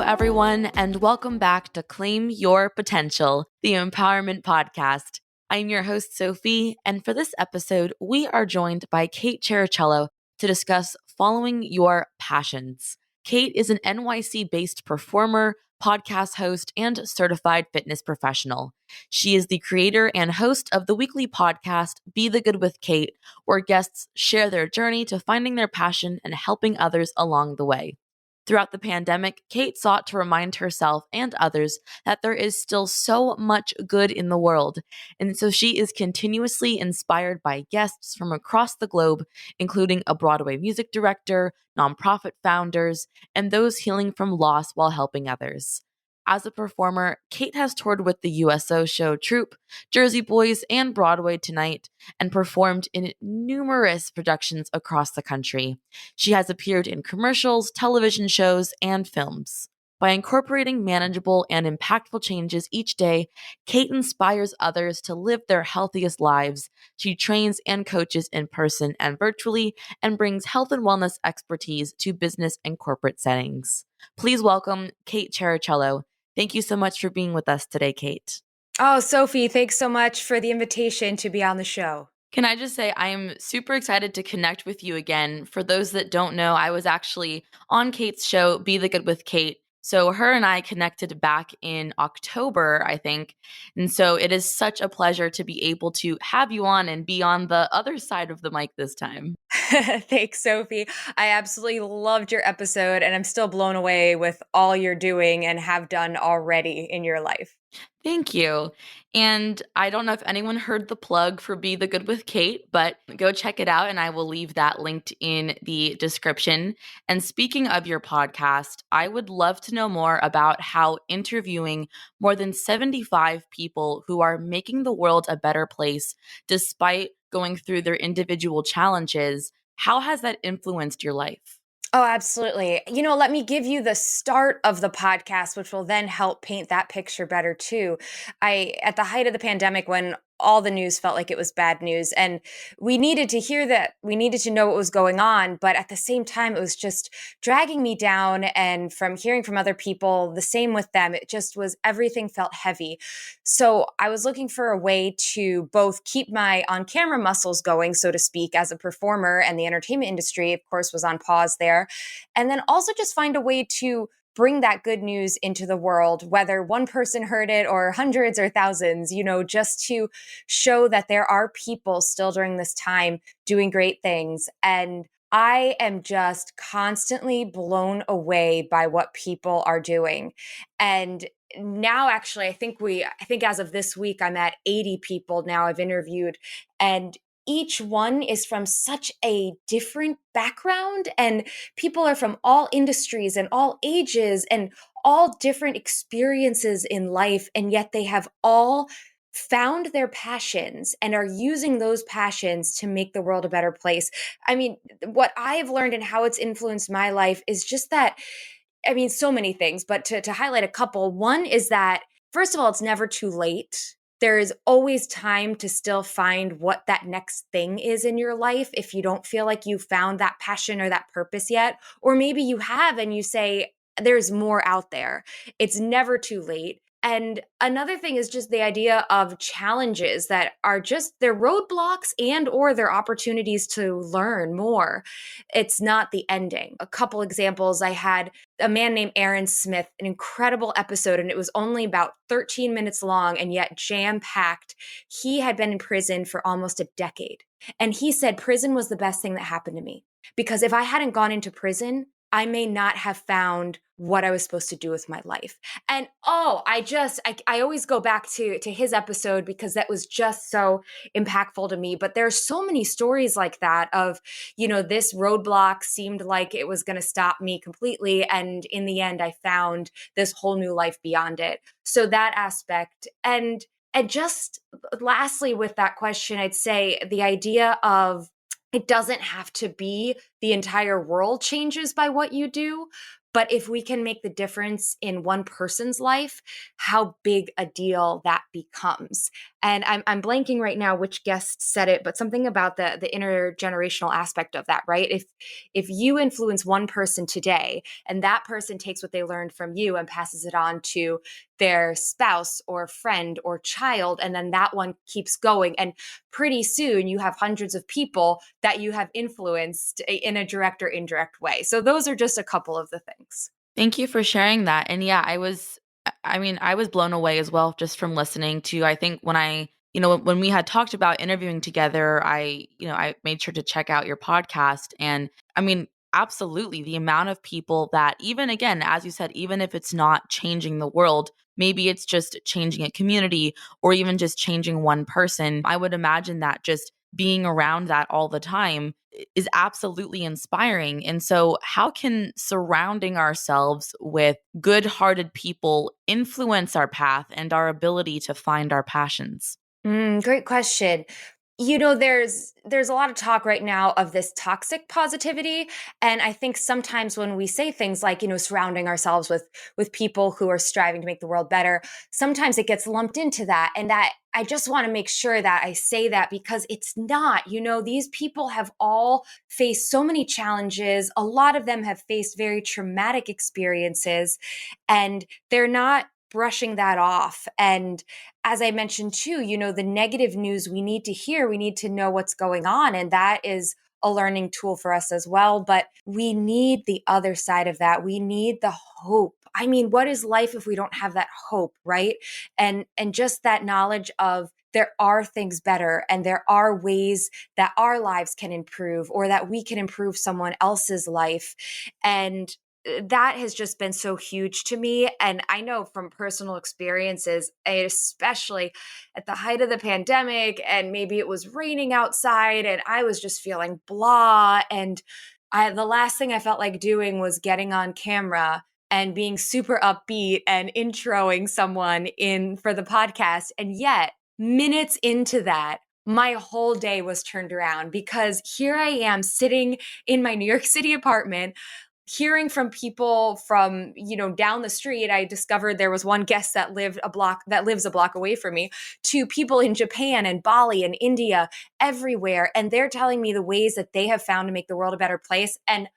everyone, and welcome back to Claim Your Potential, the Empowerment Podcast. I'm your host, Sofie, and for this episode, we are joined by Kate Cherichello to discuss following your passions. Kate is an NYC-based performer, podcast host, and certified fitness professional. She is the creator and host of the weekly podcast, Be the Good with Kate, where guests share their journey to finding their passion and helping others along the way. Throughout the pandemic, Kate sought to remind herself and others that there is still so much good in the world, and so she is continuously inspired by guests from across the globe, including a Broadway music director, nonprofit founders, and those healing from loss while helping others. As a performer, Kate has toured with the USO show troupe, Jersey Boys, and Broadway Tonight, and performed in numerous productions across the country. She has appeared in commercials, television shows, and films. By incorporating manageable and impactful changes each day, Kate inspires others to live their healthiest lives. She trains and coaches in person and virtually, and brings health and wellness expertise to business and corporate settings. Please welcome Kate Cherichello. Thank you so much for being with us today, Kate. Oh, Sofie, thanks so much for the invitation to be on the show. Can I just say I am super excited to connect with you again. For those that don't know, I was actually on Kate's show, Be the Good with Kate. So her and I connected back in October, I think. And so it is such a pleasure to be able to have you on and be on the other side of the mic this time. Thanks, Sofie. I absolutely loved your episode, and I'm still blown away with all you're doing and have done already in your life. Thank you. And I don't know if anyone heard the plug for Be the Good with Kate, but go check it out and I will leave that linked in the description. And speaking of your podcast, I would love to know more about how interviewing more than 75 people who are making the world a better place despite going through their individual challenges, how has that influenced your life? Oh, absolutely. Let me give you the start of the podcast, which will then help paint that picture better too. At the height of the pandemic, when all the news felt like it was bad news, and we needed to hear that, we needed to know what was going on, but at the same time, it was just dragging me down. And from hearing from other people, the same with them, it just was, everything felt heavy. So I was looking for a way to both keep my on-camera muscles going, so to speak, as a performer, and the entertainment industry, of course, was on pause there. And then also just find a way to bring that good news into the world, whether one person heard it or hundreds or thousands, just to show that there are people still during this time doing great things. And I am just constantly blown away by what people are doing. And now, actually, I think as of this week, I'm at 80 people now I've interviewed, and each one is from such a different background, and people are from all industries and all ages and all different experiences in life. And yet they have all found their passions and are using those passions to make the world a better place. I mean, what I've learned and how it's influenced my life is just that, so many things, but to highlight a couple, one is that, first of all, it's never too late. There is always time to still find what that next thing is in your life if you don't feel like you found that passion or that purpose yet. Or maybe you have and you say, there's more out there. It's never too late. And another thing is just the idea of challenges that are just, they're roadblocks and or they're opportunities to learn more. It's not the ending. A couple examples, I had a man named Aaron Smith, an incredible episode, and it was only about 13 minutes long and yet jam-packed. He had been in prison for almost a decade. And he said prison was the best thing that happened to me, because if I hadn't gone into prison, I may not have found what I was supposed to do with my life. And I always go back to his episode because that was just so impactful to me. But there's so many stories like that of, this roadblock seemed like it was going to stop me completely. And in the end, I found this whole new life beyond it. So that aspect. And just lastly, with that question, I'd say the idea of, it doesn't have to be the entire world changes by what you do, But if we can make the difference in one person's life, how big a deal that becomes. And I'm blanking right now which guest said it, but something about the intergenerational aspect of that, right? If you influence one person today and that person takes what they learned from you and passes it on to their spouse or friend or child, and then that one keeps going, and pretty soon you have hundreds of people that you have influenced in a direct or indirect way. So those are just a couple of the things. Thank you for sharing that. And yeah, I was blown away as well just from listening to, I think when when we had talked about interviewing together, I made sure to check out your podcast. And I mean, absolutely the amount of people that, even again, as you said, even if it's not changing the world, maybe it's just changing a community or even just changing one person. I would imagine that just being around that all the time is absolutely inspiring. And so, how can surrounding ourselves with good hearted people influence our path and our ability to find our passions? Great question. There's a lot of talk right now of this toxic positivity, and I think sometimes when we say things like, surrounding ourselves with people who are striving to make the world better, sometimes it gets lumped into that, and that I just want to make sure that I say that because it's not. These people have all faced so many challenges. A lot of them have faced very traumatic experiences, and they're not brushing that off. And as I mentioned too, the negative news we need to hear, we need to know what's going on. And that is a learning tool for us as well. But we need the other side of that. We need the hope. I mean, what is life if we don't have that hope, right? And just that knowledge of there are things better and there are ways that our lives can improve or that we can improve someone else's life. And that has just been so huge to me. And I know from personal experiences, especially at the height of the pandemic, and maybe it was raining outside and I was just feeling blah. And the last thing I felt like doing was getting on camera and being super upbeat and introing someone in for the podcast. And yet, minutes into that, my whole day was turned around because here I am sitting in my New York City apartment hearing from people from down the street. I discovered there was one guest that lives a block away from me, to people in Japan and Bali and India, everywhere, and they're telling me the ways that they have found to make the world a better place. And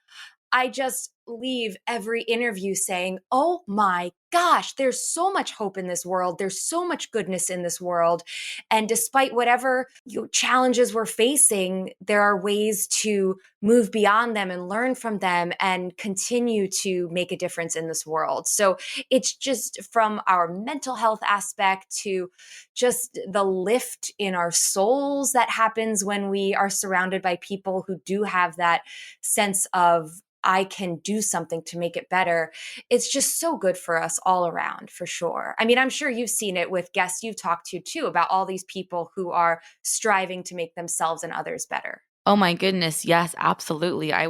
I just leave every interview saying, oh my gosh, there's so much hope in this world. There's so much goodness in this world. And despite whatever challenges we're facing, there are ways to move beyond them and learn from them and continue to make a difference in this world. So it's just from our mental health aspect to just the lift in our souls that happens when we are surrounded by people who do have that sense of I can do something to make it better. It's just so good for us all around, for sure. I mean, I'm sure you've seen it with guests you've talked to too, about all these people who are striving to make themselves and others better. Oh my goodness. Yes, absolutely. I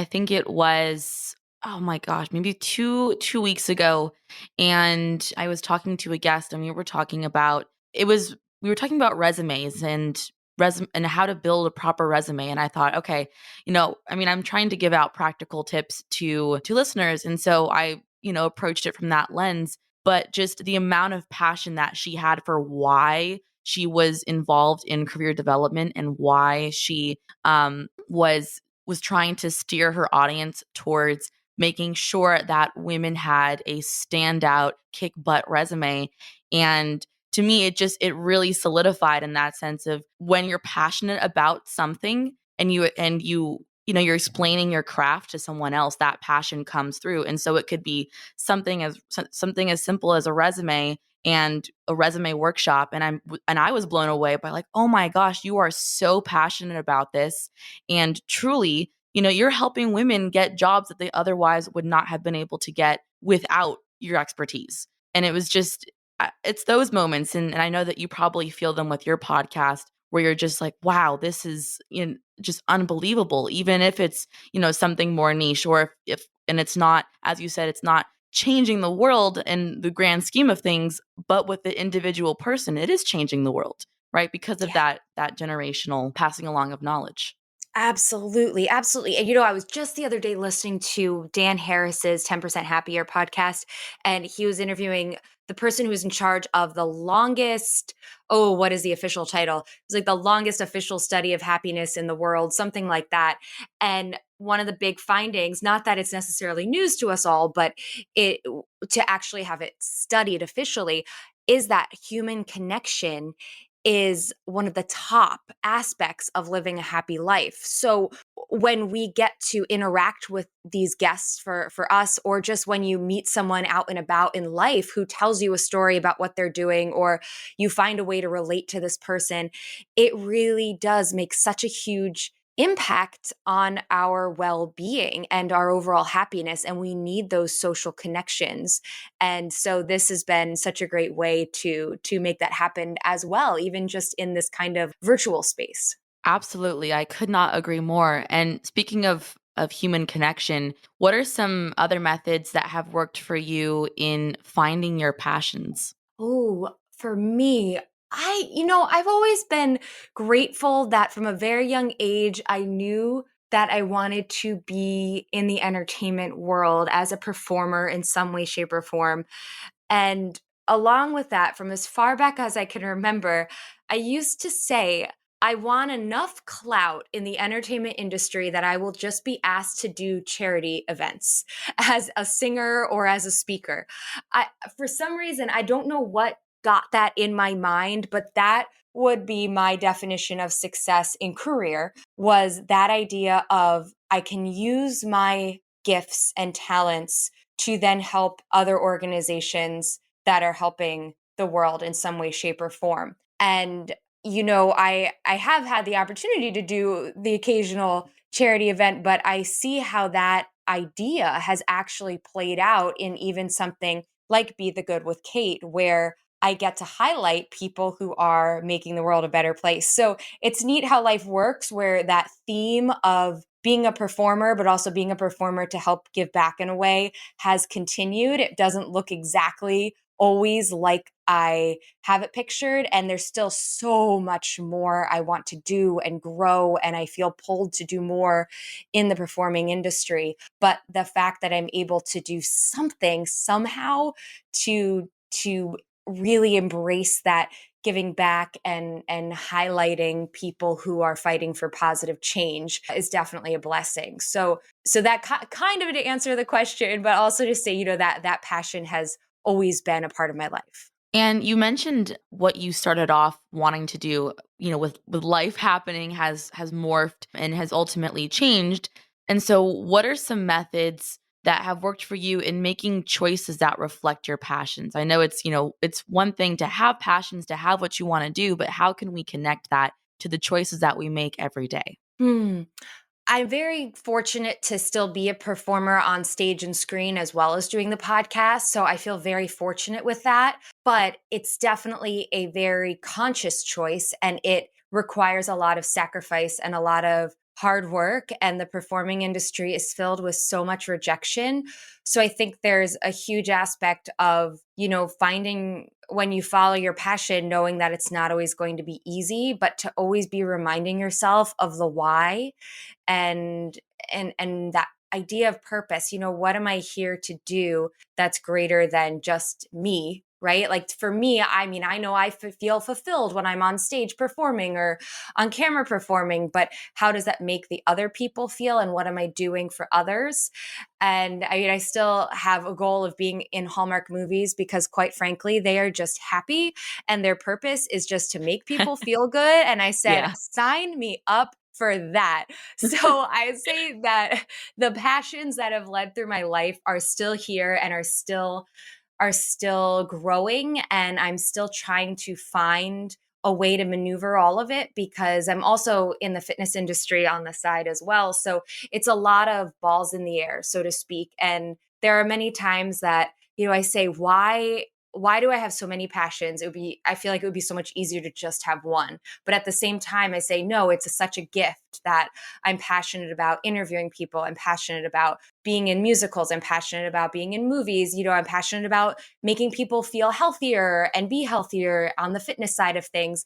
think it was, oh my gosh, maybe two weeks ago. And I was talking to a guest and we were talking about resumes and how to build a proper resume. And I thought, okay, I'm trying to give out practical tips to listeners. And so I, approached it from that lens, but just the amount of passion that she had for why she was involved in career development and why she was trying to steer her audience towards making sure that women had a standout kick butt resume. And to me, it really solidified in that sense of when you're passionate about something and you're explaining your craft to someone else, that passion comes through. And so it could be something as simple as a resume and a resume workshop. And I was blown away by, like, oh my gosh, you are so passionate about this. And truly, you're helping women get jobs that they otherwise would not have been able to get without your expertise. And it was just, it's those moments. And I know that you probably feel them with your podcast, where you're just like, wow, this is just unbelievable. Even if it's, something more niche, or and it's not, as you said, it's not changing the world in the grand scheme of things, but with the individual person, it is changing the world, right? Because of Yeah. that generational passing along of knowledge. Absolutely, absolutely. And I was just the other day listening to Dan Harris's 10% Happier podcast, and he was interviewing the person who was in charge of the longest, oh, what is the official title? It's like the longest official study of happiness in the world, something like that. And one of the big findings, not that it's necessarily news to us all, but it to actually have it studied officially, is that human connection is one of the top aspects of living a happy life. So when we get to interact with these guests for us, or just when you meet someone out and about in life who tells you a story about what they're doing, or you find a way to relate to this person, it really does make such a huge impact on our well-being and our overall happiness, and we need those social connections. And so this has been such a great way to make that happen as well, even just in this kind of virtual space. Absolutely. I could not agree more. And speaking of human connection, what are some other methods that have worked for you in finding your passions? Oh, for me, I've always been grateful that from a very young age, I knew that I wanted to be in the entertainment world as a performer in some way, shape, or form. And along with that, from as far back as I can remember, I used to say, I want enough clout in the entertainment industry that I will just be asked to do charity events as a singer or as a speaker. For some reason, I don't know what got that in my mind, but that would be my definition of success in career, was that idea of I can use my gifts and talents to then help other organizations that are helping the world in some way, shape, or form. And I have had the opportunity to do the occasional charity event, but I see how that idea has actually played out in even something like Be the Good with Kate, where I get to highlight people who are making the world a better place. So it's neat how life works, where that theme of being a performer, but also being a performer to help give back in a way, has continued. It doesn't look exactly always like I have it pictured. And there's still so much more I want to do and grow. And I feel pulled to do more in the performing industry. But the fact that I'm able to do something somehow to really embrace that giving back and highlighting people who are fighting for positive change is definitely a blessing. So that kind of to answer the question, but also to say, that passion has always been a part of my life. And you mentioned what you started off wanting to do, with life happening has morphed and has ultimately changed. And so what are some methods that have worked for you in making choices that reflect your passions? I know it's one thing to have passions, to have what you want to do, but how can we connect that to the choices that we make every day? Hmm. I'm very fortunate to still be a performer on stage and screen as well as doing the podcast. So I feel very fortunate with that. But it's definitely a very conscious choice, and it requires a lot of sacrifice and a lot of hard work. And the performing industry is filled with so much rejection. So I think there's a huge aspect of, finding when you follow your passion, knowing that it's not always going to be easy, but to always be reminding yourself of the why, and and that idea of purpose. What am I here to do that's greater than just me, right? Like for me, I mean, I know feel fulfilled when I'm on stage performing or on camera performing, but how does that make the other people feel, and what am I doing for others? And I mean, I still have a goal of being in Hallmark movies, because quite frankly, they are just happy and their purpose is just to make people feel good. And I said, Yeah. sign me up for that. So I say that the passions that have led through my life are still here and are still growing, and I'm still trying to find a way to maneuver all of it, because I'm also in the fitness industry on the side as well. So it's a lot of balls in the air, so to speak. And there are many times that, I say, why do I have so many passions? I feel like it would be so much easier to just have one. But at the same time, I say, no, it's such a gift that I'm passionate about interviewing people. I'm passionate about being in musicals. I'm passionate about being in movies. I'm passionate about making people feel healthier and be healthier on the fitness side of things.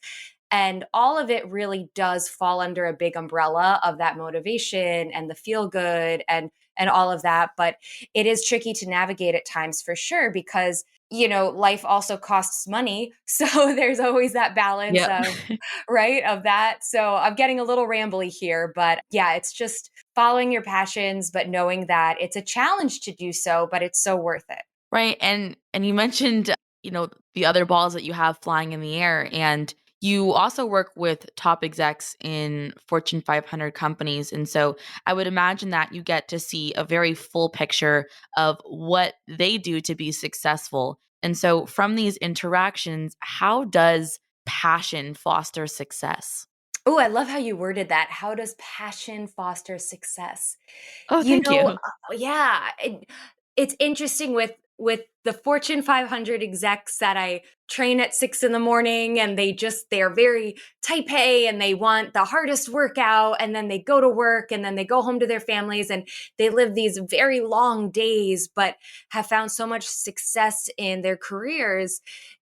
And all of it really does fall under a big umbrella of that motivation and the feel good and all of that. But it is tricky to navigate at times for sure, because life also costs money. So there's always that balance Yep. of, right, of that. So I'm getting a little rambly here, but yeah, it's just following your passions, but knowing that it's a challenge to do so, but it's so worth it. Right, and you mentioned, the other balls that you have flying in the air, and you also work with top execs in Fortune 500 companies, and so I would imagine that you get to see a very full picture of what they do to be successful. And so from these interactions, how does passion foster success? Oh, I love how you worded that. How does passion foster success? Oh, thank you. Yeah, it's interesting with the Fortune 500 execs that I train at 6 in the morning, and they're very type A, and they want the hardest workout, and then they go to work, and then they go home to their families, and they live these very long days, but have found so much success in their careers.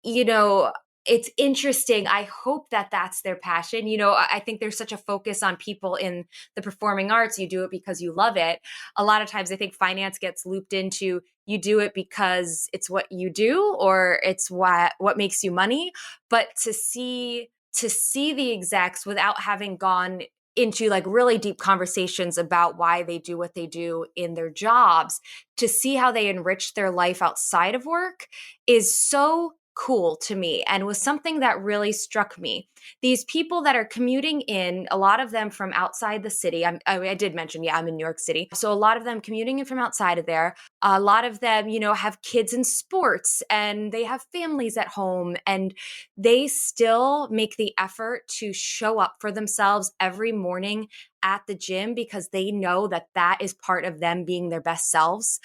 you know, it's interesting. I hope that that's their passion. I think there's such a focus on people in the performing arts. You do it because you love it. A lot of times I think finance gets looped into you do it because it's what you do, or it's what makes you money. But to see the execs without having gone into like really deep conversations about why they do what they do in their jobs, to see how they enrich their life outside of work is so cool to me, and was something that really struck me. These people that are commuting in, a lot of them from outside the city. I did mention, yeah, I'm in New York City. So a lot of them commuting in from outside of there. A lot of them, have kids in sports, and they have families at home, and they still make the effort to show up for themselves every morning at the gym, because they know that that is part of them being their best selves,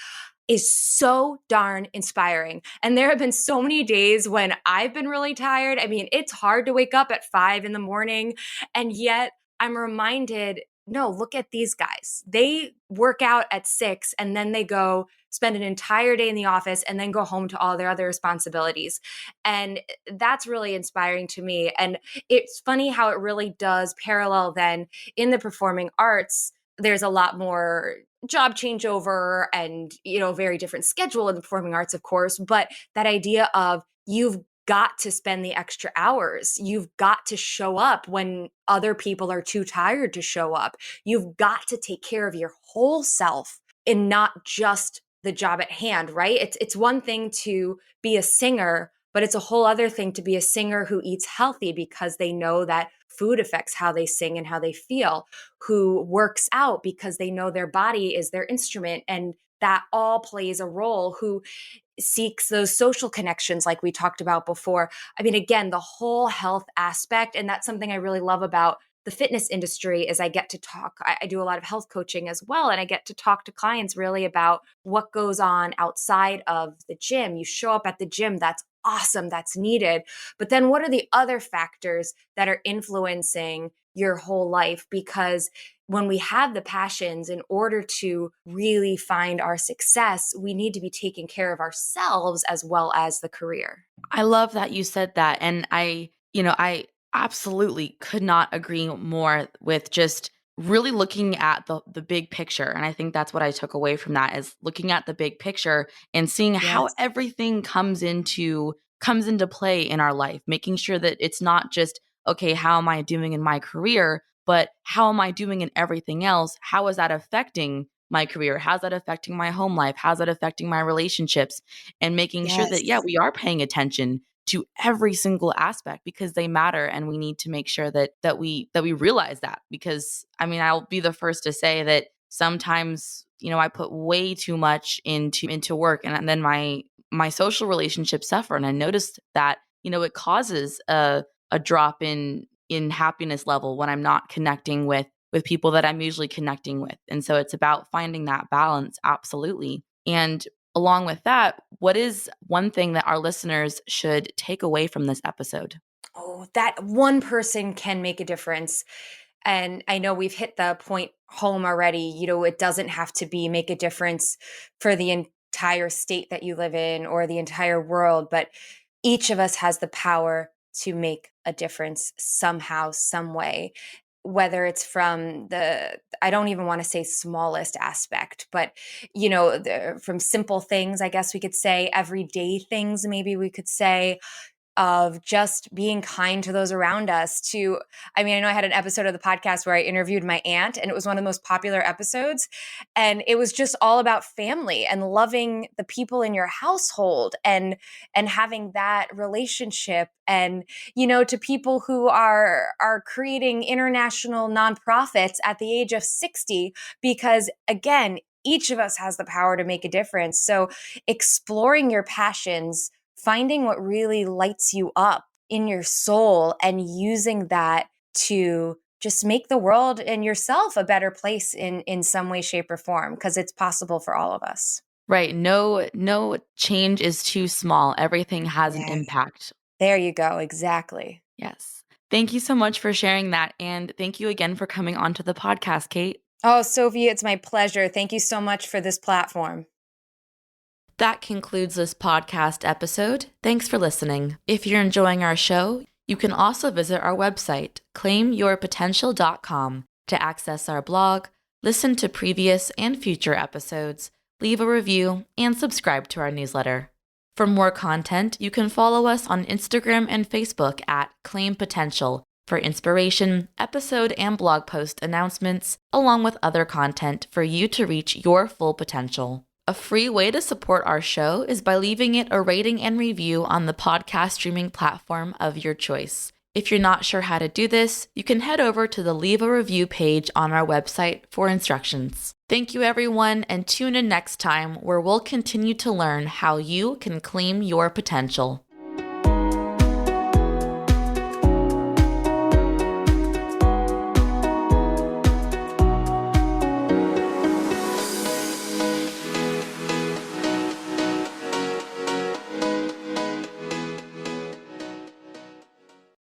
is so darn inspiring. And there have been so many days when I've been really tired. I mean, it's hard to wake up at 5 in the morning. And yet I'm reminded, no, look at these guys. They work out at 6, and then they go spend an entire day in the office, and then go home to all their other responsibilities. And that's really inspiring to me. And it's funny how it really does parallel then in the performing arts. There's a lot more job changeover and very different schedule in the performing arts, of course, but that idea of you've got to spend the extra hours, you've got to show up when other people are too tired to show up, you've got to take care of your whole self and not just the job at hand, right? It's one thing to be a singer, but it's a whole other thing to be a singer who eats healthy because they know that food affects how they sing and how they feel, who works out because they know their body is their instrument and that all plays a role, who seeks those social connections like we talked about before. I mean, again, the whole health aspect, and that's something I really love about the fitness industry, is I get to talk. I do a lot of health coaching as well, and I get to talk to clients really about what goes on outside of the gym. You show up at the gym, that's awesome, that's needed. But then what are the other factors that are influencing your whole life? Because when we have the passions, in order to really find our success, we need to be taking care of ourselves as well as the career. I love that you said that. And I absolutely could not agree more with just really looking at the big picture. And I think that's what I took away from that, is looking at the big picture and seeing how Yes. everything comes into play in our life, making sure that it's not just, okay, how am I doing in my career, but how am I doing in everything else? How is that affecting my career? How's that affecting my home life? How's that affecting my relationships? And making sure that, yeah, Yes. we are paying attention to every single aspect, because they matter, and we need to make sure that we realize that. Because I mean, I'll be the first to say that sometimes, I put way too much into work, and then my social relationships suffer. And I noticed that, it causes a drop in happiness level when I'm not connecting with people that I'm usually connecting with. And so it's about finding that balance, absolutely. And along with that, what is one thing that our listeners should take away from this episode? Oh, that one person can make a difference. And I know we've hit the point home already. It doesn't have to be make a difference for the entire state that you live in or the entire world, but each of us has the power to make a difference somehow, some way, whether it's from I don't even want to say smallest aspect, but from simple things, I guess we could say, everyday things, maybe we could say, of just being kind to those around us. I know I had an episode of the podcast where I interviewed my aunt, and it was one of the most popular episodes. And it was just all about family and loving the people in your household, and having that relationship. And, to people who are creating international nonprofits at the age of 60, because again, each of us has the power to make a difference. So exploring your passions, finding what really lights you up in your soul, and using that to just make the world and yourself a better place in some way, shape, or form, because it's possible for all of us. Right. No change is too small. Everything has an Yeah. impact. There you go. Exactly. Yes. Thank you so much for sharing that. And thank you again for coming onto the podcast, Kate. Oh, Sofie, it's my pleasure. Thank you so much for this platform. That concludes this podcast episode. Thanks for listening. If you're enjoying our show, you can also visit our website, claimyourpotential.com, to access our blog, listen to previous and future episodes, leave a review, and subscribe to our newsletter. For more content, you can follow us on Instagram and Facebook at Claim Potential for inspiration, episode and blog post announcements, along with other content for you to reach your full potential. A free way to support our show is by leaving it a rating and review on the podcast streaming platform of your choice. If you're not sure how to do this, you can head over to the Leave a Review page on our website for instructions. Thank you, everyone, and tune in next time where we'll continue to learn how you can claim your potential.